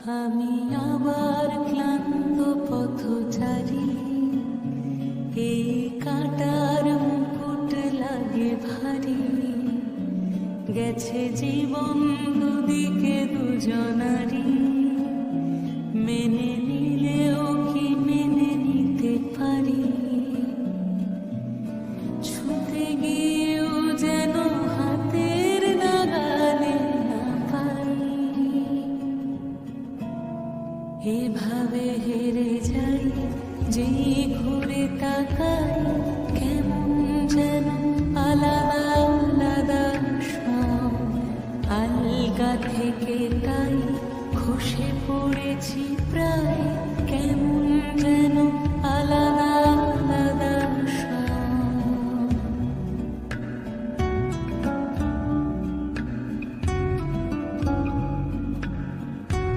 আমি আবার ক্লান্ত পথচারী, এই কাটার মুকুট লাগে ভারী। গেছে জীবন দুদিকে দুজনারই, মেনে নিলেও কি মেনে নিতে পারি? ছুতে গিয়েও যেন হাতের নাগালে না পাই। এভাবে হেরে যাই, যেই ঘুরে তাকাই, কেমন যেন আলাদা আলাদা সব। আলগা থেকে তাই খসে পড়েছি প্রায়, কেমন